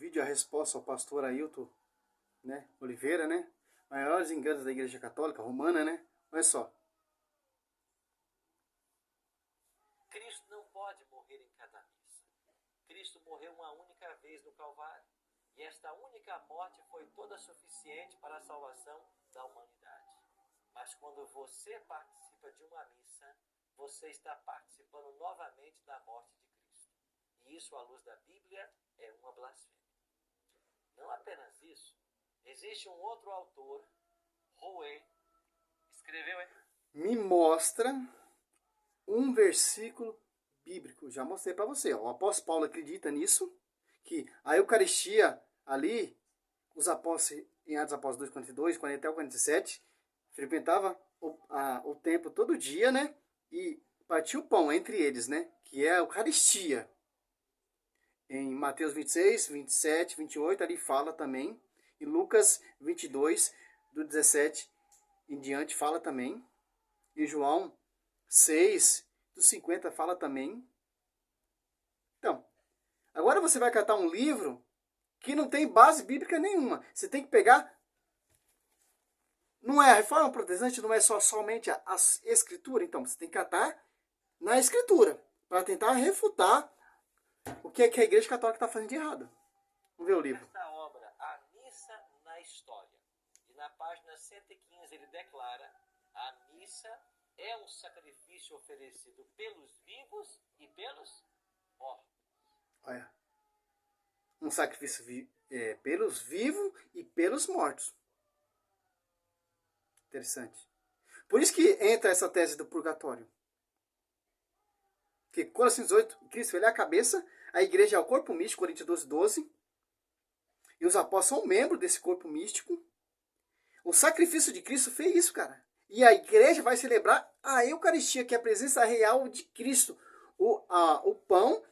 vídeo a resposta ao pastor Ailton, né, Oliveira, né? Maiores enganos da Igreja Católica Romana, né? Olha só. Cristo não pode morrer em cada missa. Cristo morreu uma única vez no Calvário. E esta única morte foi toda suficiente para a salvação da humanidade. Mas quando você participa de uma missa, você está participando novamente da morte de Cristo. E isso, à luz da Bíblia, é uma blasfêmia. Não apenas isso, existe um outro autor, Rouet, escreveu... Me mostra um versículo bíblico. Já mostrei para você. O apóstolo Paulo acredita nisso, que a Eucaristia ali, os apóstolos, em Atos Apóstolos 2:42, 40 até o 47, frequentava o templo todo dia, né? E partia o pão entre eles, né? Que é a Eucaristia. Em Mateus 26, 27, 28, ali fala também. Em Lucas 22, do 17 em diante, fala também. Em João 6, do 50, fala também. Então, agora você vai catar um livro que não tem base bíblica nenhuma. Você tem que pegar... Não é a Reforma Protestante, não é somente a Escritura. Então, você tem que catar na Escritura, para tentar refutar o que é que a Igreja Católica está fazendo de errado. Vamos ver o livro. Esta obra, A Missa na História, e na página 115 ele declara: a missa é um sacrifício oferecido pelos vivos e pelos mortos. Olha. Um sacrifício pelos vivos e pelos mortos. Interessante. Por isso que entra essa tese do purgatório. Porque Colossenses 18, Cristo ele é a cabeça, a igreja é o corpo místico, Coríntios 12:12. E os apóstolos são membros desse corpo místico. O sacrifício de Cristo fez isso, cara. E a igreja vai celebrar a Eucaristia, que é a presença real de Cristo. O pão,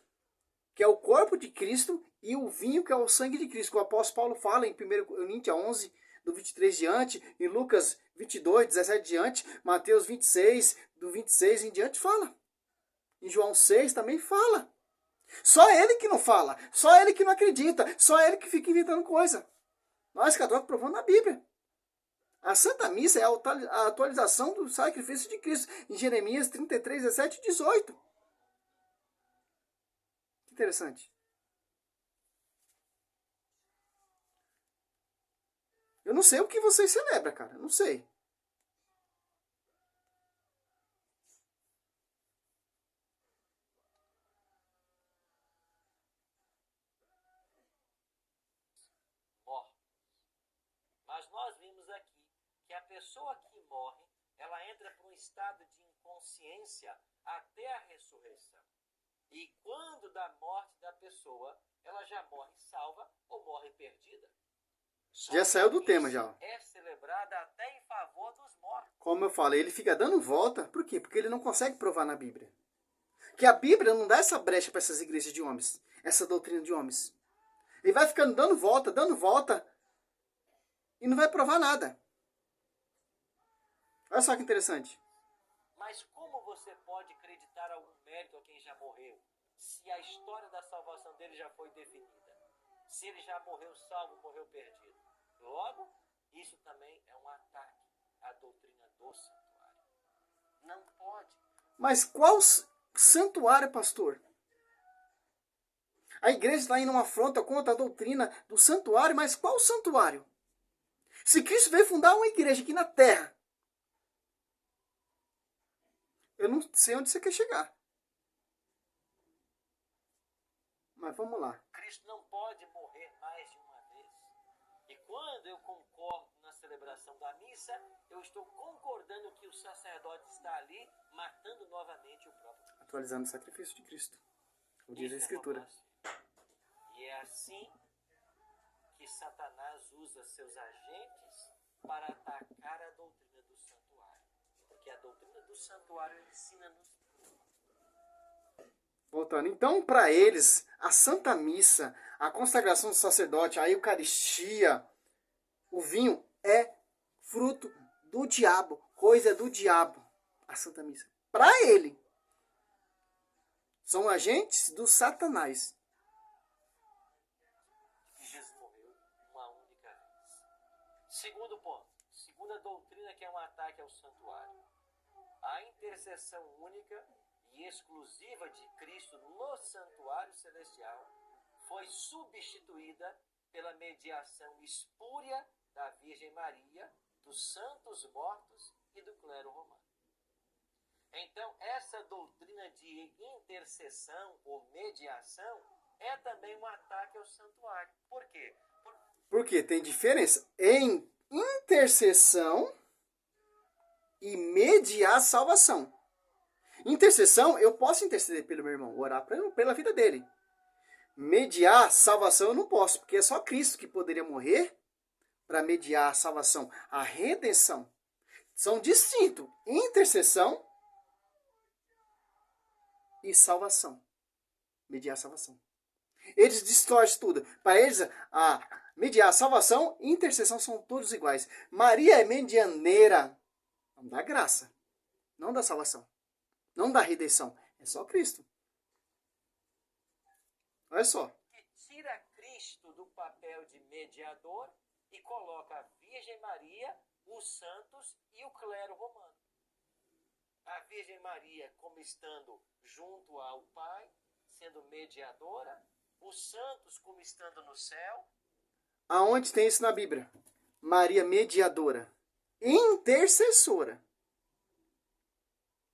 que é o corpo de Cristo, e o vinho, que é o sangue de Cristo. Que o apóstolo Paulo fala em 1 Coríntios 11, do 23 diante, em Lucas 22, 17 diante, Mateus 26, do 26 em diante, fala. Em João 6 também fala. Só ele que não fala, só ele que não acredita, só ele que fica inventando coisa. Nós, católicos, provando na Bíblia. A Santa Missa é a atualização do sacrifício de Cristo, em Jeremias 33, 17 e 18. Que interessante. Eu não sei o que vocês celebram, cara. Eu não sei. Mas nós vimos aqui que a pessoa que morre, ela entra para um estado de inconsciência até a ressurreição. E quando da morte da pessoa, ela já morre salva ou morre perdida. Já saiu do tema, já. É celebrada até em favor dos mortos. Como eu falei, ele fica dando volta. Por quê? Porque ele não consegue provar na Bíblia. Que a Bíblia não dá essa brecha para essas igrejas de homens. Essa doutrina de homens. Ele vai ficando dando volta. E não vai provar nada. Olha só que interessante. Mas como você pode acreditar algum mérito a quem já morreu, se a história da salvação dele já foi definida? Se ele já morreu salvo, morreu perdido? Logo, isso também é um ataque à doutrina do santuário. Não pode. Mas qual santuário, pastor? A igreja está indo uma afronta contra a doutrina do santuário, mas qual santuário? Se Cristo veio fundar uma igreja aqui na terra, eu não sei onde você quer chegar. Mas vamos lá. Cristo não pode morrer mais de uma vez. E quando eu concordo na celebração da missa, eu estou concordando que o sacerdote está ali matando novamente o próprio Cristo. Atualizando o sacrifício de Cristo. Como diz a Escritura. E é assim que Satanás usa seus agentes para atacar a doutrina do santuário. Porque a doutrina do santuário ensina-nos. Voltando, então, para eles, a Santa Missa, a consagração do sacerdote, a Eucaristia, o vinho é fruto do diabo, coisa do diabo, a Santa Missa. Para ele, são agentes do Satanás. Segundo ponto. Segunda doutrina que é um ataque ao santuário. A intercessão única e exclusiva de Cristo no santuário celestial foi substituída pela mediação espúria da Virgem Maria, dos santos mortos e do clero romano. Então, essa doutrina de intercessão ou mediação é também um ataque ao santuário. Por quê? Porque tem diferença em intercessão e mediar salvação. Intercessão, eu posso interceder pelo meu irmão, orar pela vida dele. Mediar salvação eu não posso, porque é só Cristo que poderia morrer para mediar a salvação, a redenção. São distintos, intercessão e salvação. Mediar a salvação. Eles distorcem tudo. Para eles, a mediar a salvação e intercessão são todos iguais. Maria é medianeira. Não dá graça. Não dá salvação. Não dá redenção. É só Cristo. Olha só. Que tira Cristo do papel de mediador e coloca a Virgem Maria, os santos e o clero romano. A Virgem Maria como estando junto ao Pai, sendo mediadora, os santos como estando no céu. Aonde tem isso na Bíblia? Maria mediadora. Intercessora.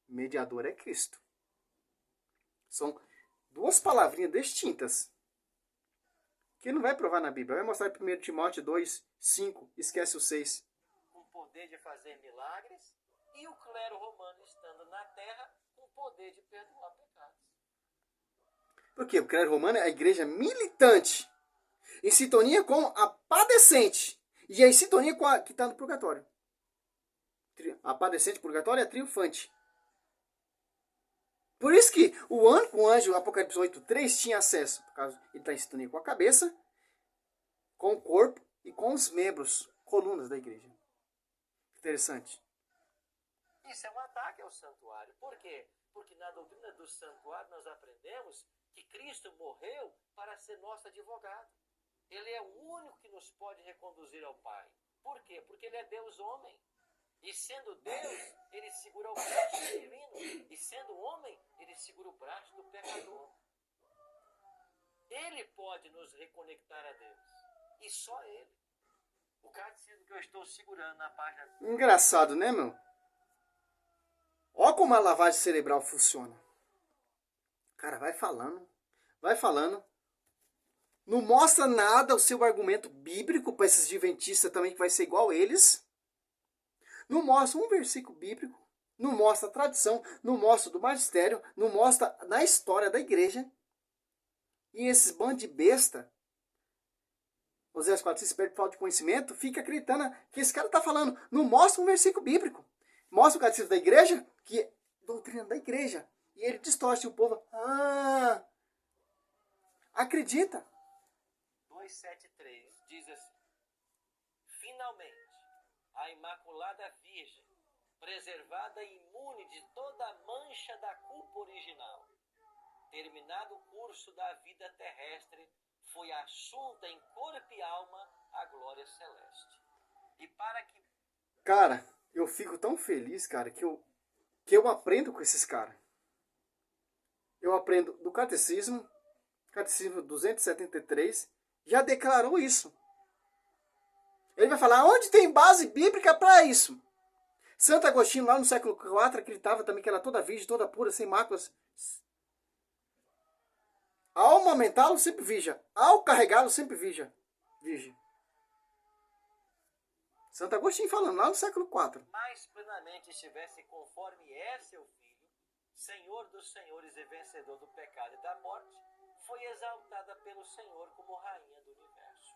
Mediadora é Cristo. São duas palavrinhas distintas. Que não vai provar na Bíblia. Vai mostrar em 1 Timóteo 2, 5. Esquece o 6. Com poder de fazer milagres. E o clero romano estando na terra com poder de perdoar pecados. Porque o clero romano é a igreja militante. Em sintonia com a padecente. E é em sintonia com a que está no purgatório. A padecente purgatório é a triunfante. Por isso que o anjo, Apocalipse 8:3, tinha acesso. Por causa ele está em sintonia com a cabeça, com o corpo e com os membros, colunas da igreja. Interessante. Isso é um ataque ao santuário. Por quê? Porque na doutrina do santuário nós aprendemos que Cristo morreu para ser nosso advogado. Ele é o único que nos pode reconduzir ao Pai. Por quê? Porque ele é Deus homem. E sendo Deus, ele segura o braço do divino. E sendo homem, ele segura o braço do pecador. Ele pode nos reconectar a Deus. E só ele. O catecismo que eu estou segurando na página... Engraçado, né, meu? Olha como a lavagem cerebral funciona. Cara, vai falando. Vai falando. Não mostra nada o seu argumento bíblico para esses adventistas também, que vai ser igual a eles. Não mostra um versículo bíblico, não mostra a tradição, não mostra do magistério, não mostra na história da igreja. E esses bandos de besta, os 400 espertos de falta de conhecimento, fica acreditando que esse cara está falando. Não mostra um versículo bíblico. Mostra o catecismo da igreja, que é doutrina da igreja. E ele distorce o povo. Acredita. 273 diz assim: finalmente, a Imaculada Virgem, preservada e imune de toda a mancha da culpa original, terminado o curso da vida terrestre, foi assunta em corpo e alma à glória celeste. E para que... Cara, eu fico tão feliz, cara, que eu aprendo com esses caras. Eu aprendo do Catecismo 273, já declarou isso. Ele vai falar onde tem base bíblica para isso. Santo Agostinho, lá no século IV, acreditava também que ela era toda virgem, toda pura, sem máculas. Ao amamentá-lo, sempre virgem. Ao carregá-lo, sempre virgem. Santo Agostinho falando, lá no século IV. mais plenamente estivesse conforme é seu Filho, Senhor dos senhores e vencedor do pecado e da morte, foi exaltada pelo Senhor como Rainha do Universo.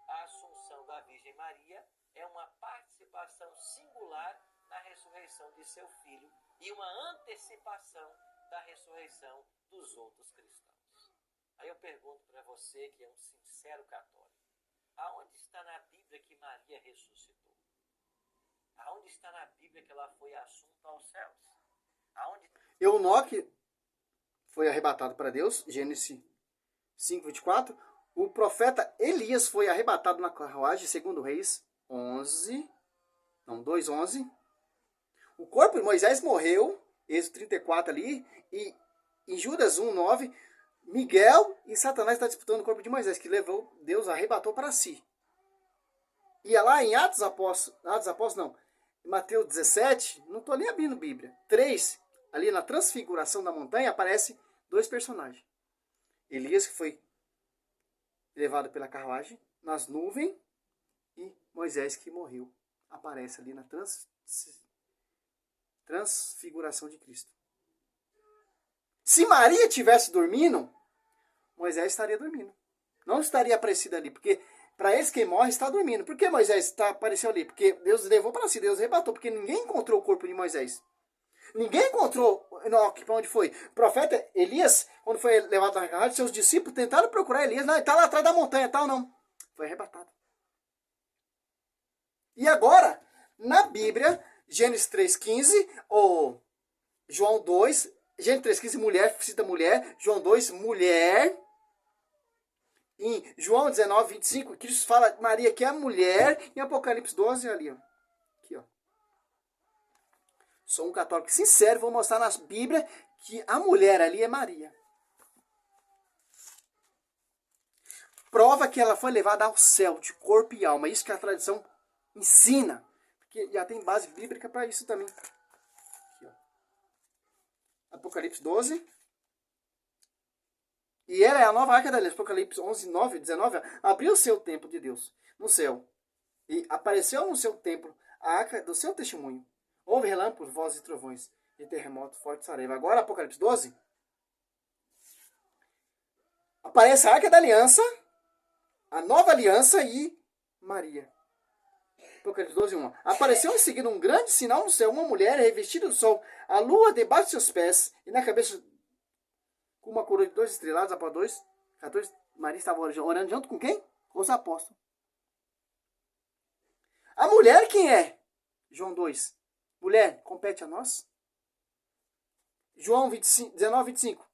A Assunção da Virgem Maria é uma participação singular na ressurreição de seu Filho e uma antecipação da ressurreição dos outros cristãos. Aí eu pergunto para você, que é um sincero católico, aonde está na Bíblia que Maria ressuscitou? Aonde está na Bíblia que ela foi assunta aos céus? Aonde... Enoque foi arrebatado para Deus, Gênesis 5:24. O profeta Elias foi arrebatado na carruagem, segundo Reis 11. Não, 2:11. O corpo de Moisés morreu, Êxodo 34 ali, e em Judas 1:9, Miguel e Satanás estão disputando o corpo de Moisés, que levou, Deus arrebatou para si. E lá em Atos Apóstolos não, em Mateus 17, não estou nem abrindo Bíblia, 3, ali na transfiguração da montanha, aparece 2 personagens. Elias, que foi levado pela carruagem, nas nuvens, e Moisés, que morreu. Aparece ali na transfiguração de Cristo. Se Maria tivesse dormindo, Moisés estaria dormindo. Não estaria aparecido ali, porque para eles quem morre está dormindo. Por que Moisés apareceu ali? Porque Deus levou para si, Deus arrebatou, porque ninguém encontrou o corpo de Moisés. Ninguém encontrou Enoque, para onde foi? O profeta Elias, quando foi levado na carruagem, seus discípulos tentaram procurar Elias. Não, ele está lá atrás da montanha, tal, não. Foi arrebatado. E agora, na Bíblia, Gênesis 3:15, ou João 2, Gênesis 3:15, mulher, cita mulher, João 2, mulher. Em João 19:25, Cristo fala Maria que é a mulher, em Apocalipse 12, ali, ó. Aqui, ó. Sou um católico sincero, vou mostrar na Bíblia que a mulher ali é Maria. Prova que ela foi levada ao céu, de corpo e alma. Isso que a tradição ensina. Porque já tem base bíblica para isso também. Aqui, ó. Apocalipse 12. E ela é a nova arca da aliança. Apocalipse 11:9-19. Abriu o seu templo de Deus no céu. E apareceu no seu templo a arca do seu testemunho. Houve relâmpagos, vozes e trovões. E terremoto, forte sareva. Agora, Apocalipse 12. Aparece a arca da aliança. A nova aliança e Maria. Apocalipse 12:1. Apareceu em seguida um grande sinal no céu. Uma mulher revestida do sol. A lua debaixo de seus pés. E na cabeça com uma coroa de 2 estrelados, após 2, 14, Maria estava orando junto com quem? Com os apóstolos. A mulher quem é? João 2. Mulher, compete a nós? João 19:25.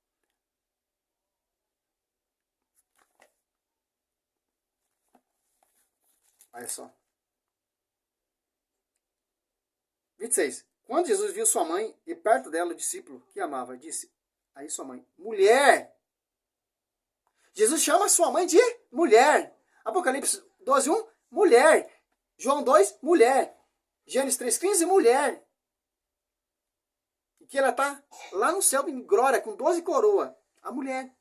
Olha só. 26. Quando Jesus viu sua mãe e perto dela o discípulo que amava, disse... Aí sua mãe, mulher. Jesus chama sua mãe de mulher. Apocalipse 12:1, mulher. João 2, mulher. Gênesis 3:15, mulher. E que ela está lá no céu em glória, com 12 coroas. A mulher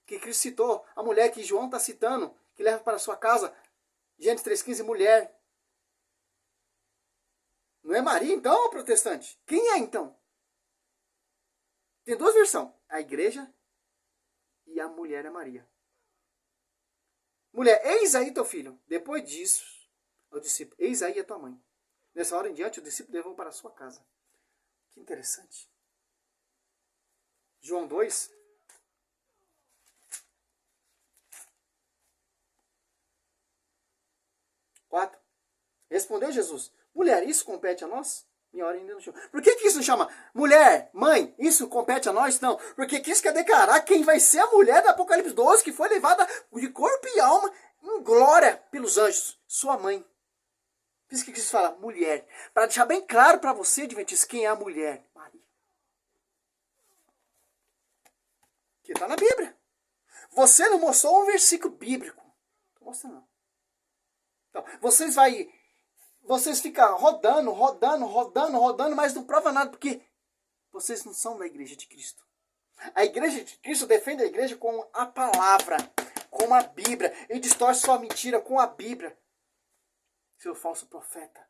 que Cristo citou, a mulher que João está citando, que leva para sua casa. Gênesis 3:15, mulher. Não é Maria então, protestante? Quem é então? Tem 2 versões. A igreja e a mulher é Maria. Mulher, eis aí teu filho. Depois disso, o discípulo, eis aí a tua mãe. Nessa hora em diante, o discípulo levou para a sua casa. Que interessante. João 2. Respondeu Jesus, mulher, isso compete a nós? Minha hora ainda não chama. Por que isso não chama mulher, mãe? Isso compete a nós? Não. Porque Cristo quer declarar quem vai ser a mulher do Apocalipse 12, que foi levada de corpo e alma em glória pelos anjos. Sua mãe. Por isso que Cristo fala mulher. Para deixar bem claro para você, Adventista, quem é a mulher. Maria. Que está na Bíblia. Você não mostrou um versículo bíblico. Não mostra não. Então, vocês ficam rodando, mas não prova nada, porque vocês não são da igreja de Cristo. A igreja de Cristo defende a igreja com a palavra, com a Bíblia. E distorce sua mentira com a Bíblia. Seu falso profeta,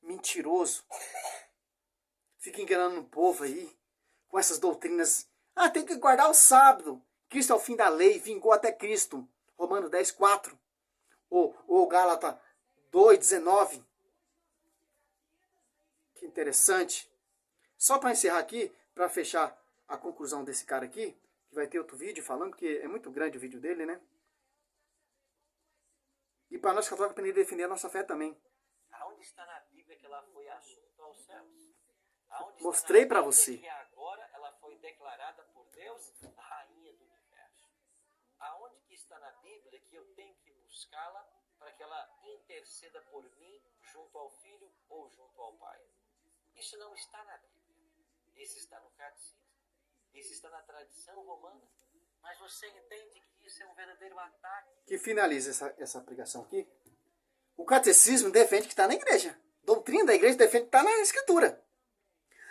mentiroso. Fica enganando o povo aí, com essas doutrinas. Ah, tem que guardar o sábado. Cristo é o fim da lei, vingou até Cristo. Romanos 10:4. Ou Gálatas 2:19. Que interessante. Só para encerrar aqui, para fechar a conclusão desse cara aqui, que vai ter outro vídeo falando, porque é muito grande o vídeo dele, né? E para nós católicos aprender a defender a nossa fé também. Aonde está na Bíblia que ela foi assunto aos céus? Mostrei para você. Que agora ela foi declarada por Deus a rainha do universo. Aonde que está na Bíblia que eu tenho que buscá-la para que ela interceda por mim junto ao Filho ou junto ao Pai. Isso não está na Bíblia. Isso está no catecismo. Isso está na tradição romana. Mas você entende que isso é um verdadeiro ataque. Que finaliza essa pregação aqui. O catecismo defende que está na igreja. Doutrina da igreja defende que está na escritura.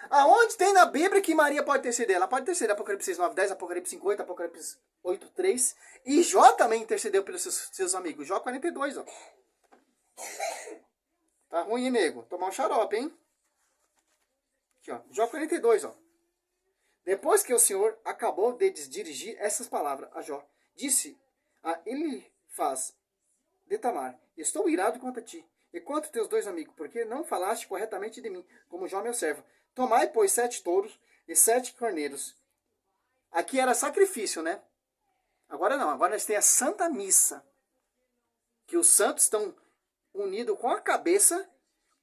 Aonde tem na Bíblia que Maria pode interceder? Ela pode interceder. Apocalipse 6, 9, 10, Apocalipse 5, 8, Apocalipse 8, 3. E Jó também intercedeu pelos seus amigos. Jó 42, ó. Tá ruim, nego. Tomar um xarope, hein? Aqui, ó. Jó 42, ó. Depois que o Senhor acabou de dirigir essas palavras a Jó, disse a Elifaz de Tamar: estou irado contra ti e contra teus dois amigos, porque não falaste corretamente de mim, como Jó meu servo. Tomai, pois, 7 touros e 7 carneiros. Aqui era sacrifício, né? Agora não, agora nós temos a Santa Missa, que os santos estão unidos com a cabeça,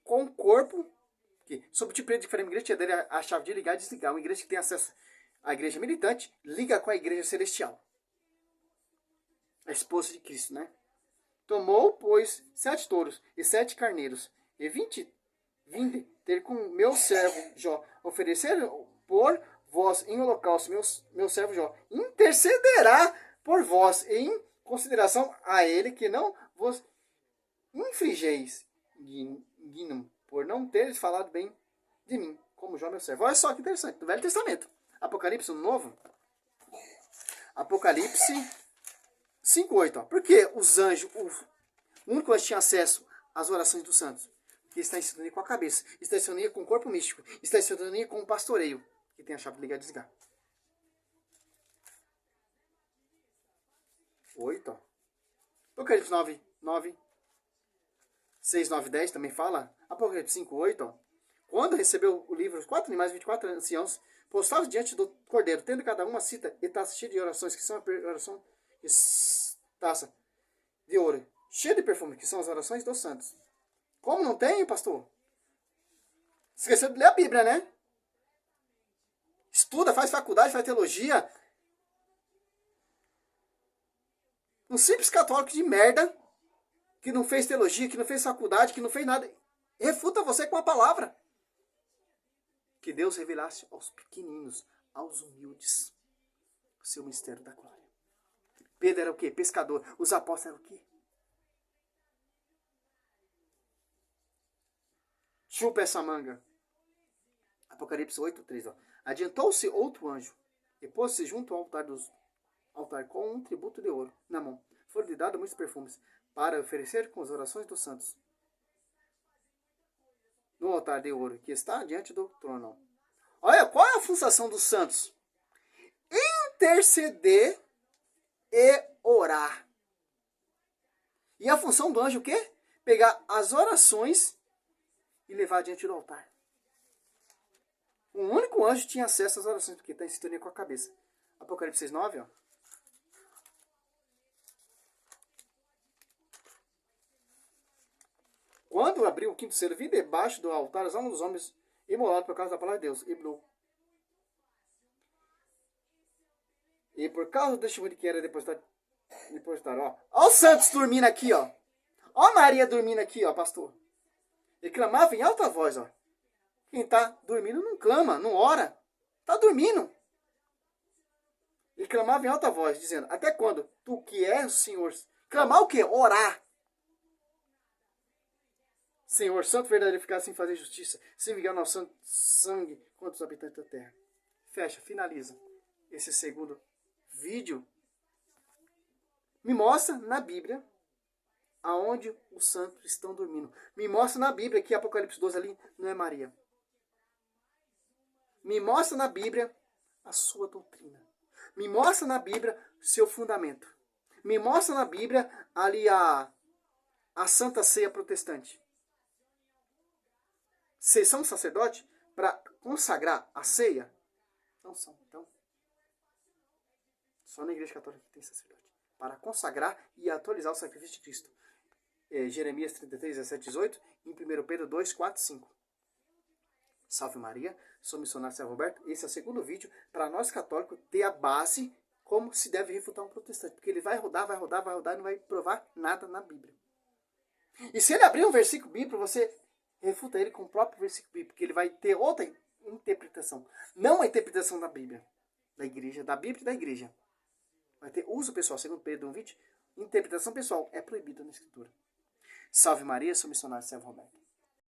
com o corpo. Sob o tipo de diferente igreja, dele a chave de ligar e desligar. Uma igreja que tem acesso à igreja militante, liga com a igreja celestial. A esposa de Cristo, né? Tomou, pois, 7 touros e 7 carneiros, e vinde ter com meu servo Jó, oferecer por vós em holocausto, meu servo Jó, intercederá por vós, em consideração a ele, que não vos infligeis, por não teres falado bem de mim, como Jó meu servo. Olha só que interessante, no Velho Testamento. Apocalipse, no Novo. Apocalipse 5:8. Ó. Por que os anjos, o único que tinha acesso às orações dos santos? Que está em sintonia com a cabeça, está em sintonia com o corpo místico, está em sintonia com o pastoreio, que tem a chave de ligar e desligar. 8. Ó. Apocalipse 9, 6, 9, 10 também fala. Apocalipse 5, 8. Ó. Quando recebeu o livro, os 4 animais e 24 anciãos, postados diante do cordeiro, tendo cada uma cita e taça cheia de orações, que são a oração e taça de ouro, cheia de perfume, que são as orações dos santos. Como não tem, pastor? Esqueceu de ler a Bíblia, né? Estuda, faz faculdade, faz teologia. Um simples católico de merda, que não fez teologia, que não fez faculdade, que não fez nada, refuta você com a palavra. Que Deus revelasse aos pequeninos, aos humildes, o seu mistério da glória. Pedro era o quê? Pescador. Os apóstolos eram o quê? Chupa essa manga. Apocalipse 8, 3. Ó. Adiantou-se outro anjo e pôs-se junto ao altar com um tributo de ouro na mão. Foram-lhe dados muitos perfumes para oferecer com as orações dos santos no altar de ouro que está diante do trono. Olha, qual é a função dos santos? Interceder e orar. E a função do anjo o quê? Pegar as orações e levar diante do altar. Um único anjo tinha acesso às orações, porque está em sintonia com a cabeça. Apocalipse 6, 9, ó. Quando abriu o quinto selo, vi debaixo do altar as almas dos homens imolados por causa da palavra de Deus. E por causa do testemunho que era depositado, ó. Ó os santos dormindo aqui, ó. Ó Maria dormindo aqui, ó, pastor. Ele clamava em alta voz, ó. Quem está dormindo não clama, não ora. Está dormindo. Ele clamava em alta voz, dizendo: até quando tu que és o Senhor? Clamar o quê? Orar. Senhor, santo, verdadeiro, eficaz, sem fazer justiça, sem vingar nosso sangue contra os habitantes da terra. Fecha, finaliza esse segundo vídeo. Me mostra na Bíblia aonde os santos estão dormindo. Me mostra na Bíblia que Apocalipse 12 ali não é Maria. Me mostra na Bíblia a sua doutrina. Me mostra na Bíblia seu fundamento. Me mostra na Bíblia ali a Santa Ceia protestante. Vocês são sacerdotes para consagrar a ceia? Não são. Então, só na Igreja Católica que tem sacerdote. Para consagrar e atualizar o sacrifício de Cristo. Jeremias 33, 17, 18. E em 1 Pedro 2, 4, 5. Salve Maria. Sou missionário Sérgio Roberto. Esse é o segundo vídeo para nós católicos ter a base como se deve refutar um protestante. Porque ele vai rodar e não vai provar nada na Bíblia. E se ele abrir um versículo bíblico, você refuta ele com o próprio versículo bíblico, porque ele vai ter outra interpretação. Não a interpretação da Bíblia, da igreja, da Bíblia e da igreja. Vai ter uso pessoal, segundo Pedro 1:20, interpretação pessoal é proibida na Escritura. Salve Maria, sou missionário Servo Roberto.